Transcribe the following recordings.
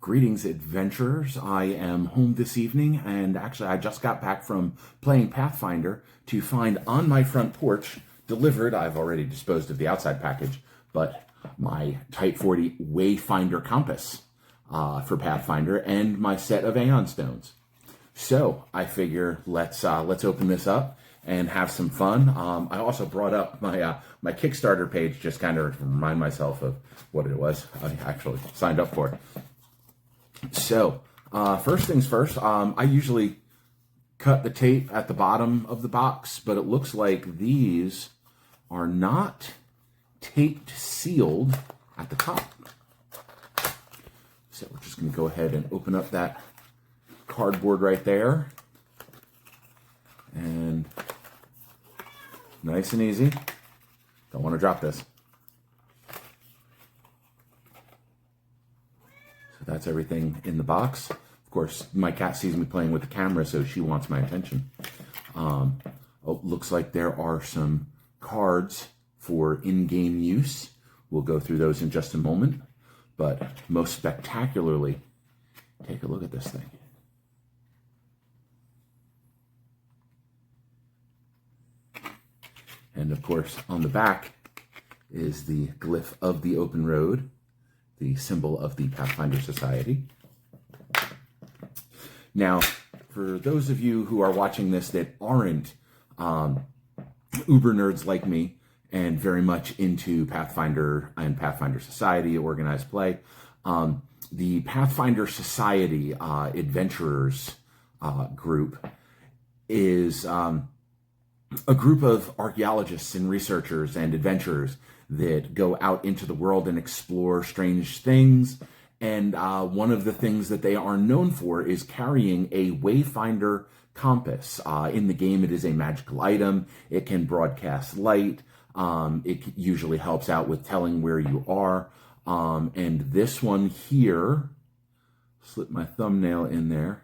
Greetings, adventurers. I am home this evening, and actually I just got back from playing Pathfinder to find on my front porch, delivered, I've already disposed of the outside package, but my Type40 Wayfinder Compass for Pathfinder and my set of Aeon stones. So I figure let's open this up and have some fun. I also brought up my Kickstarter page, just kind of remind myself of what it was I actually signed up for. So, first things first, I usually cut the tape at the bottom of the box, but it looks like these are not taped sealed at the top. So we're just going to go ahead and open up that cardboard right there. And nice and easy. Don't want to drop this. That's everything in the box. Of course, my cat sees me playing with the camera, so she wants my attention. Looks like there are some cards for in-game use. We'll go through those in just a moment. But most spectacularly, take a look at this thing. And of course, on the back is the glyph of the open road, the symbol of the Pathfinder Society. Now, for those of you who are watching this that aren't uber nerds like me and very much into Pathfinder and Pathfinder Society, organized play, the Pathfinder Society Adventurers group is a group of archaeologists and researchers and adventurers that go out into the world and explore strange things. And one of the things that they are known for is carrying a Wayfinder Compass. In the game, it is a magical item. It can broadcast light. It usually helps out with telling where you are. And this one here, slip my thumbnail in there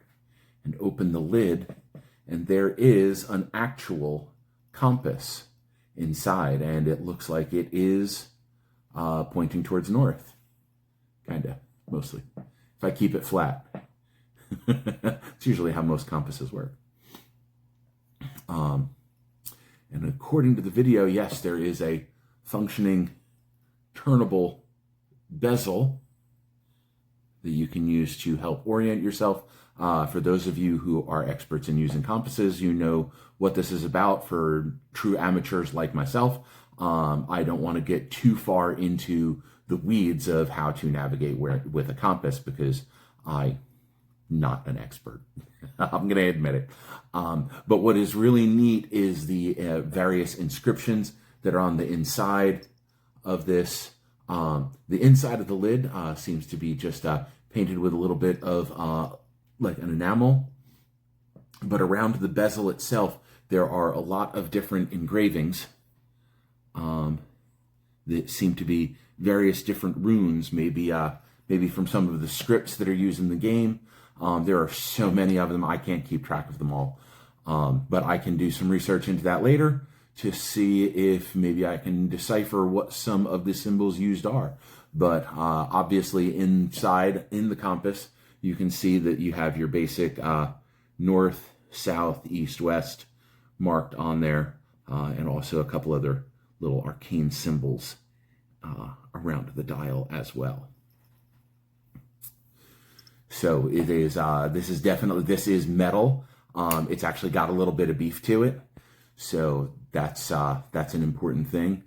and open the lid. And there is an actual compass inside, and it looks like it is pointing towards north. Kinda, mostly. If I keep it flat. It's usually how most compasses work. And according to the video, yes, there is a functioning turnable bezel that you can use to help orient yourself. For those of you who are experts in using compasses, you know what this is about. For true amateurs like myself, I don't want to get too far into the weeds of how to navigate with a compass because I'm not an expert. I'm going to admit it. But what is really neat is the various inscriptions that are on the inside of this. The inside of the lid seems to be just painted with a little bit of like an enamel, but around the bezel itself, there are a lot of different engravings that seem to be various different runes, maybe from some of the scripts that are used in the game. There are so many of them, I can't keep track of them all. But I can do some research into that later to see if maybe I can decipher what some of the symbols used are. But obviously inside, in the compass, you can see that you have your basic north, south, east, west marked on there, and also a couple other little arcane symbols around the dial as well. So it is. This is metal. It's actually got a little bit of beef to it, so that's an important thing.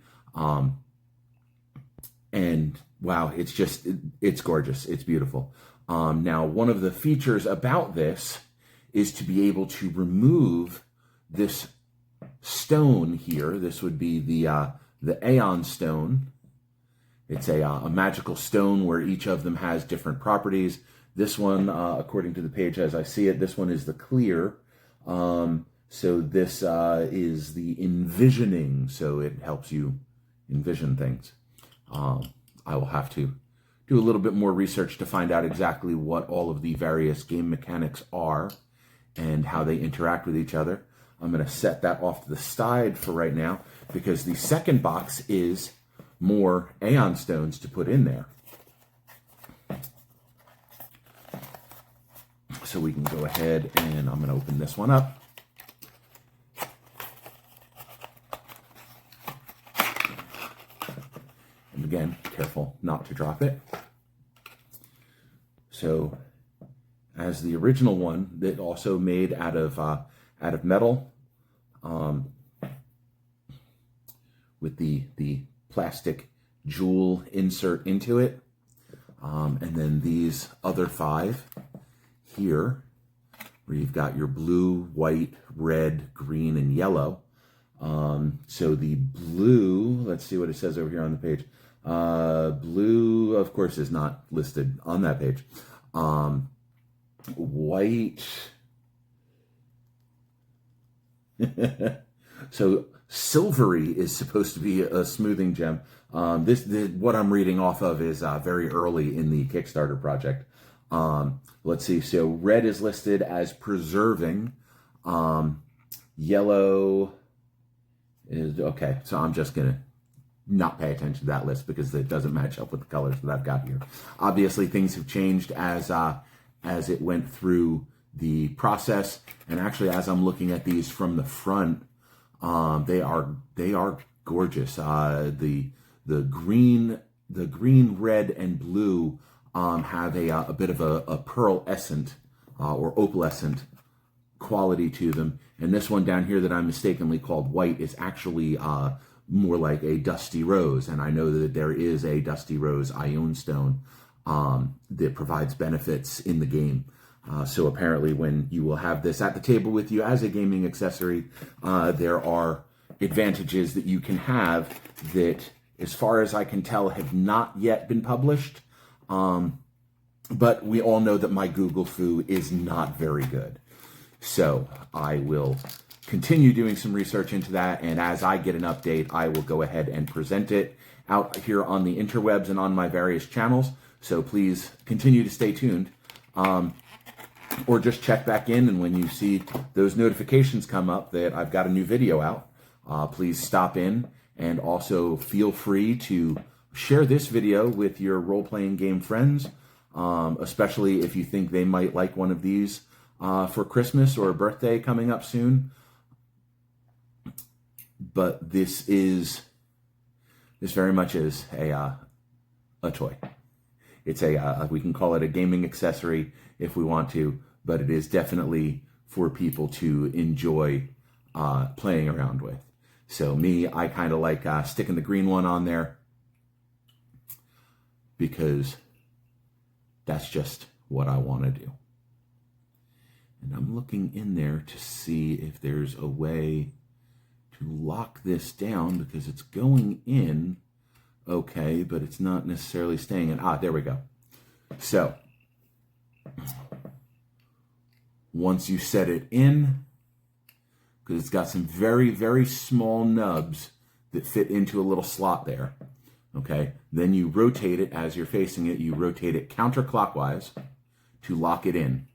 And wow, it's gorgeous. It's beautiful. Now, one of the features about this is to be able to remove this stone here. This would be the Aeon stone. It's a magical stone where each of them has different properties. This one, according to the page as I see it, this one is the clear. So this is the envisioning, so it helps you envision things. I will have to do a little bit more research to find out exactly what all of the various game mechanics are and how they interact with each other. I'm going to set that off to the side for right now because the second box is more Aeon stones to put in there. So we can go ahead and I'm going to open this one up. And again, careful not to drop it. So as the original one, that also made out of metal, with the plastic jewel insert into it, and then these other 5 here, where you've got your blue, white, red, green, and yellow. So the blue, let's see what it says over here on the page. Blue, of course, is not listed on that page. White. So silvery is supposed to be a smoothing gem. What I'm reading off of is very early in the Kickstarter project. Let's see. So red is listed as preserving. Yellow is okay. So I'm just gonna not pay attention to that list because it doesn't match up with the colors that I've got here. Obviously, things have changed as it went through the process, and actually, as I'm looking at these from the front, they are gorgeous. The green, red, and blue have a bit of a pearlescent or opalescent quality to them, and this one down here that I mistakenly called white is actually more like a dusty rose, and I know that there is a dusty rose Aeon stone that provides benefits in the game. So apparently when you will have this at the table with you as a gaming accessory, there are advantages that you can have that, as far as I can tell, have not yet been published. But we all know that my Google foo is not very good. So I will continue doing some research into that, and as I get an update, I will go ahead and present it out here on the interwebs and on my various channels. So please continue to stay tuned. Or just check back in, and when you see those notifications come up that I've got a new video out, please stop in, and also feel free to share this video with your role-playing game friends, especially if you think they might like one of these for Christmas or a birthday coming up soon. But this very much is a toy. It's we can call it a gaming accessory if we want to, but it is definitely for people to enjoy playing around with. So me, I kind of like sticking the green one on there because that's just what I want to do. And I'm looking in there to see if there's a way to lock this down, because it's going in okay, but it's not necessarily staying in. There we go. So once you set it in, because it's got some very, very small nubs that fit into a little slot there, okay, then you rotate it as you're facing it. You rotate it counterclockwise to lock it in,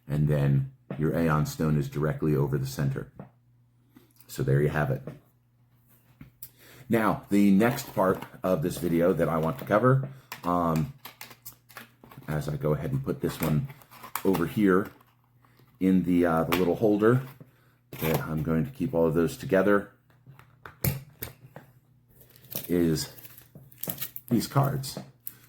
and then your Aeon stone is directly over the center. So there you have it. Now, the next part of this video that I want to cover, as I go ahead and put this one over here in the little holder that I'm going to keep all of those together, is these cards.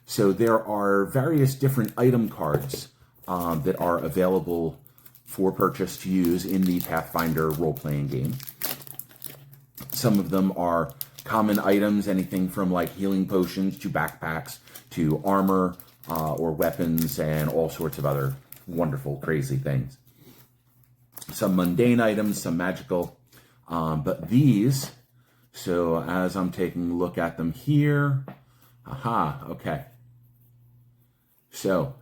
So there are various different item cards that are available for purchase to use in the Pathfinder role-playing game. Some of them are common items, anything from like healing potions to backpacks to armor or weapons and all sorts of other wonderful, crazy things. Some mundane items, some magical, but these, so as I'm taking a look at them here, okay. So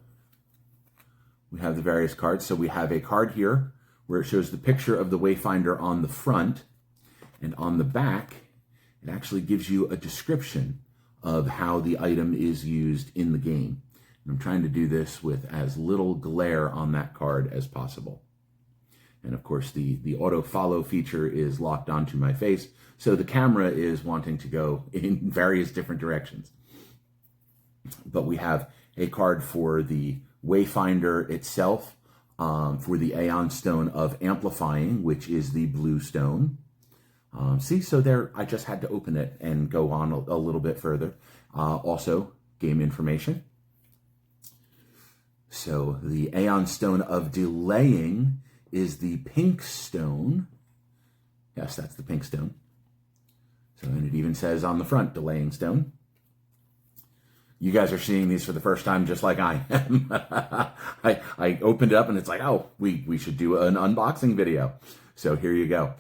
we have the various cards. So we have a card here where it shows the picture of the Wayfinder on the front, and on the back, it actually gives you a description of how the item is used in the game. And I'm trying to do this with as little glare on that card as possible. And of course, the auto follow feature is locked onto my face, so the camera is wanting to go in various different directions. But we have a card for the Wayfinder itself, for the Aeon Stone of Amplifying, which is the blue stone. See, so there, I just had to open it and go on a little bit further. Also, game information. So the Aeon Stone of Delaying is the pink stone. Yes, that's the pink stone. So, and it even says on the front, Delaying Stone. You guys are seeing these for the first time, just like I am. I opened it up and it's like, oh, we should do an unboxing video. So here you go.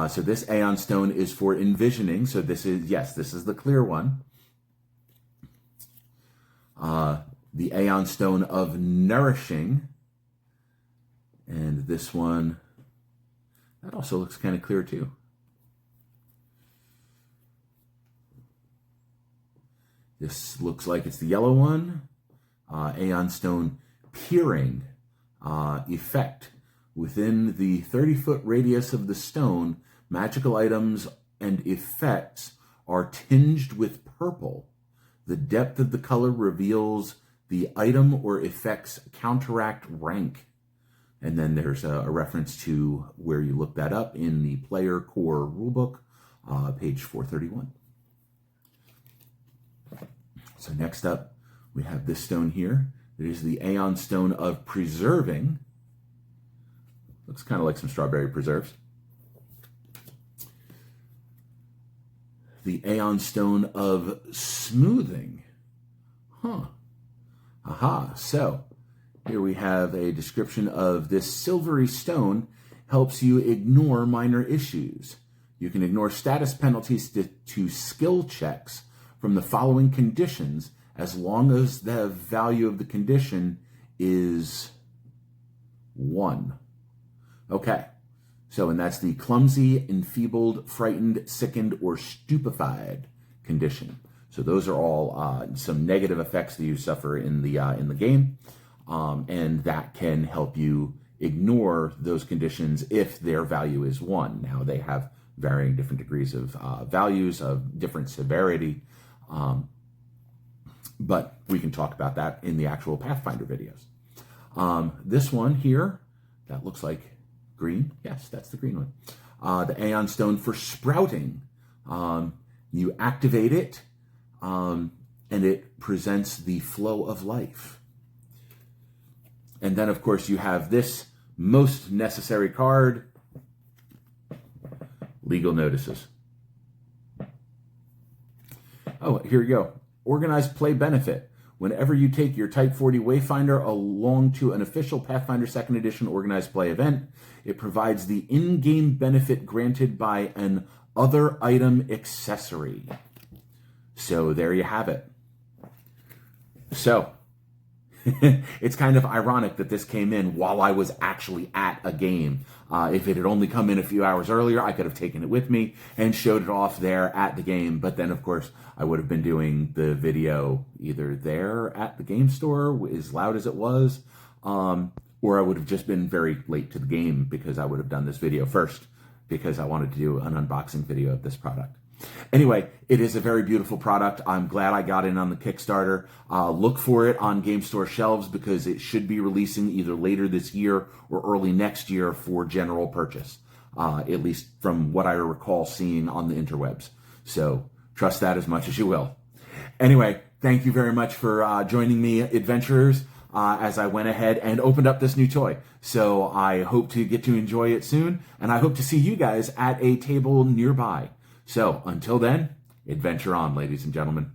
So this Aeon Stone is for envisioning. So this is, yes, this is the clear one. The Aeon Stone of Nourishing. And this one, that also looks kind of clear too. This looks like it's the yellow one. Aeon Stone Peering effect. Within the 30-foot radius of the stone, magical items and effects are tinged with purple. The depth of the color reveals the item or effect's counteract rank. And then there's a reference to where you look that up in the Player Core Rulebook, page 431. So next up, we have this stone here. It is the Aeon Stone of Preserving. Looks kind of like some strawberry preserves. The Aeon Stone of Smoothing. Huh. Aha. So here we have a description of this silvery stone helps you ignore minor issues. You can ignore status penalties to skill checks from the following conditions as long as the value of the condition is 1. Okay, so and that's the clumsy, enfeebled, frightened, sickened, or stupefied condition. So those are all some negative effects that you suffer in the game, and that can help you ignore those conditions if their value is 1. Now they have varying different degrees of values of different severity. But we can talk about that in the actual Pathfinder videos. This one here, that looks like green. Yes, that's the green one. The Aeon Stone for Sprouting. You activate it, and it presents the flow of life. And then, of course, you have this most necessary card, Legal Notices. Oh, here we go. Organized play benefit. Whenever you take your Type40 Wayfinder along to an official Pathfinder 2nd Edition organized play event, it provides the in-game benefit granted by an other item accessory. So there you have it. So it's kind of ironic that this came in while I was actually at a game. If it had only come in a few hours earlier, I could have taken it with me and showed it off there at the game. But then, of course, I would have been doing the video either there at the game store, as loud as it was, or I would have just been very late to the game because I would have done this video first because I wanted to do an unboxing video of this product. Anyway, it is a very beautiful product. I'm glad I got in on the Kickstarter. Look for it on game store shelves because it should be releasing either later this year or early next year for general purchase, at least from what I recall seeing on the interwebs. So trust that as much as you will. Anyway, thank you very much for joining me, adventurers, as I went ahead and opened up this new toy. So I hope to get to enjoy it soon, and I hope to see you guys at a table nearby. So, until then, adventure on, ladies and gentlemen.